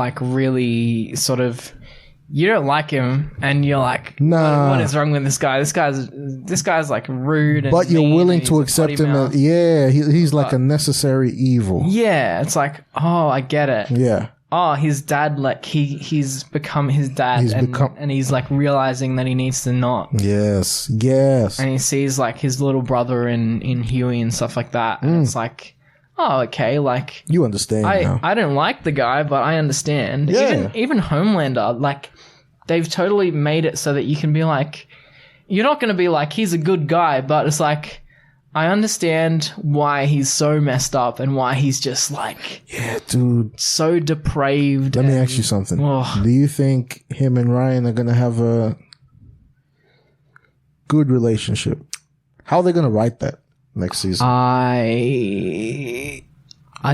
like really sort of, you don't like him, and you're like, nah, what is wrong with this guy? This guy's like rude, and but you're mean, willing and to accept him as, he's like a necessary evil. Yeah, it's like, oh, I get it. Yeah. Oh, his dad, like he's become his dad, and he's like realizing that he needs to not. Yes. And he sees like his little brother in Huey and stuff like that, and it's like, oh, okay, like you understand now. I don't like the guy, but I understand. Yeah. Even Homelander, like they've totally made it so that you can be like, you're not going to be like, he's a good guy, but it's like, I understand why he's so messed up and why he's just like, yeah, dude, so depraved. Let me ask you something. Do you think him and Ryan are going to have a good relationship? How are they going to write that next season? I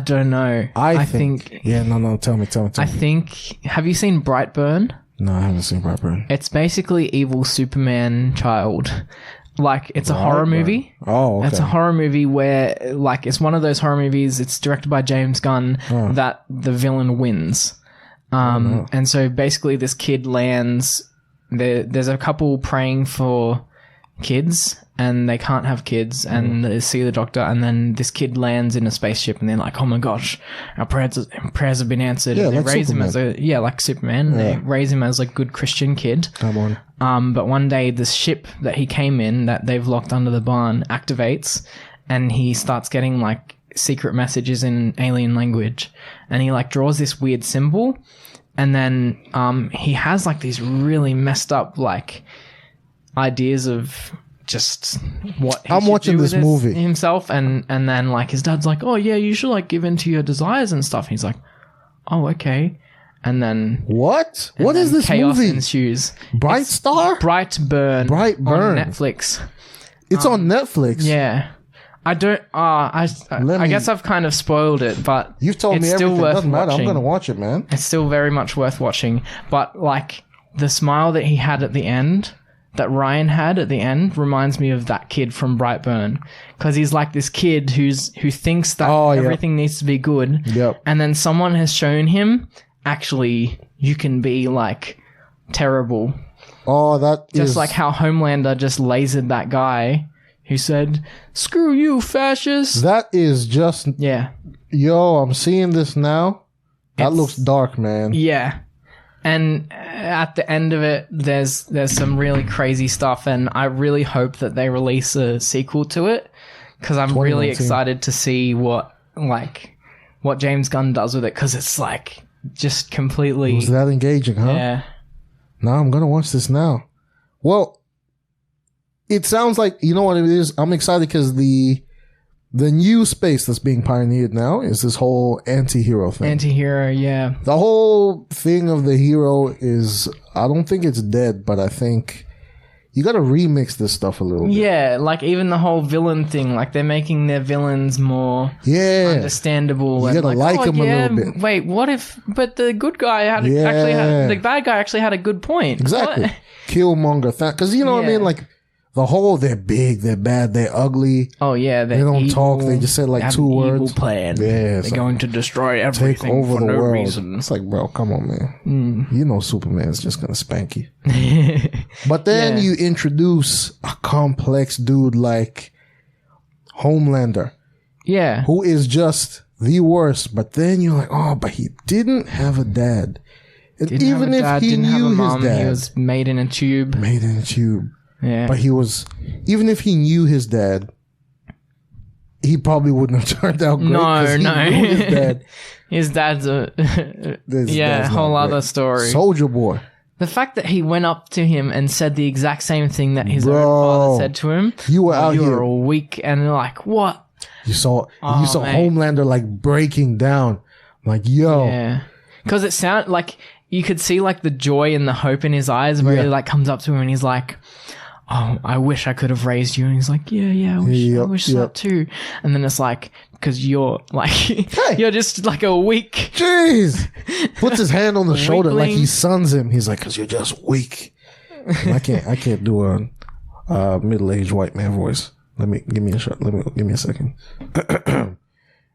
don't know. I think yeah, no, tell me. I think, have you seen Brightburn? No, I haven't seen Brightburn. It's basically evil Superman child. Like, it's a horror movie. Oh, okay. It's a horror movie where, like, it's one of those horror movies, it's directed by James Gunn, that the villain wins. And so basically this kid lands, there's a couple praying for kids, and they can't have kids, and they see the doctor, and then this kid lands in a spaceship, and they're like, oh my gosh, our prayers have been answered. Yeah, and they like raise Superman. him as like Superman. Yeah. They raise him as a good Christian kid. Come on. But one day this ship that he came in, that they've locked under the barn, activates, and he starts getting like secret messages in alien language, and he like draws this weird symbol, and then he has like these really messed up like ideas of just what he I'm should watching do this with movie himself, and then like his dad's like, oh yeah, you should like give in to your desires and stuff. And he's like, oh okay, and then what is this chaos movie? ensues. Brightburn. Brightburn on Netflix. It's on Netflix. Yeah. I don't. I guess I've kind of spoiled it, but you've told me it's still everything. worth Doesn't matter. watching. I'm gonna watch it, man. It's still very much worth watching. But like the smile that he had at the end, that Ryan had at the end, reminds me of that kid from Brightburn, because he's like this kid who thinks that everything needs to be good. Yep. And then someone has shown him, actually, you can be like terrible. Oh, that just is... like how Homelander just lasered that guy who said, "Screw you, fascist." That is just... Yeah. Yo, I'm seeing this now. That looks dark, man. Yeah. And at the end of it, there's some really crazy stuff, and I really hope that they release a sequel to it, because I'm really excited to see what James Gunn does with it, because it's like just completely... It was that engaging, huh? Yeah. No, I'm gonna watch this now. Well, it sounds like, you know what it is? I'm excited because the new space that's being pioneered now is this whole anti-hero thing. Anti-hero, yeah. The whole thing of the hero is, I don't think it's dead, but I think you gotta remix this stuff a little bit. Yeah, like even the whole villain thing, like they're making their villains more understandable. You and gotta like them a little bit. Wait, what if, but the good guy the bad guy actually had a good point. Exactly. What? Killmonger, because you know what I mean? Like, the whole, they're big, they're bad, they're ugly. Oh yeah, they don't evil, talk. They just said like 2 words. Evil plan. Yeah, they're going to destroy everything take over for the no world. reason. It's like, bro, come on, man. You know, Superman's just gonna spank you. But then you introduce a complex dude like Homelander. Yeah, who is just the worst. But then you're like, oh, but he didn't have a dad. And even if he knew his dad, he was made in a tube. Yeah. But even if he knew his dad, he probably wouldn't have turned out great. No. His dad. His dad's a whole other story. Soldier Boy. The fact that he went up to him and said the exact same thing that his own father said to him. You were out here. You were weak, and like, what? You saw Homelander like breaking down. Like, yo. Yeah. Because it sounded like you could see like the joy and the hope in his eyes where he like comes up to him and he's like, oh, I wish I could have raised you. And he's like, yeah, I wish that too. And then it's like, because you're like, you're just like a weak. Jeez. Puts his hand on the shoulder like he sons him. He's like, because you're just weak. I can't do a middle-aged white man voice. Give me a second.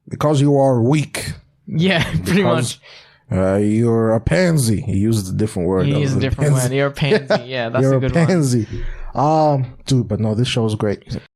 Because you are weak. Yeah, pretty much. You're a pansy. He uses a different word. He uses a different word. You're a pansy. Yeah, that's a good one. You're a pansy. Dude, but no, this show is great.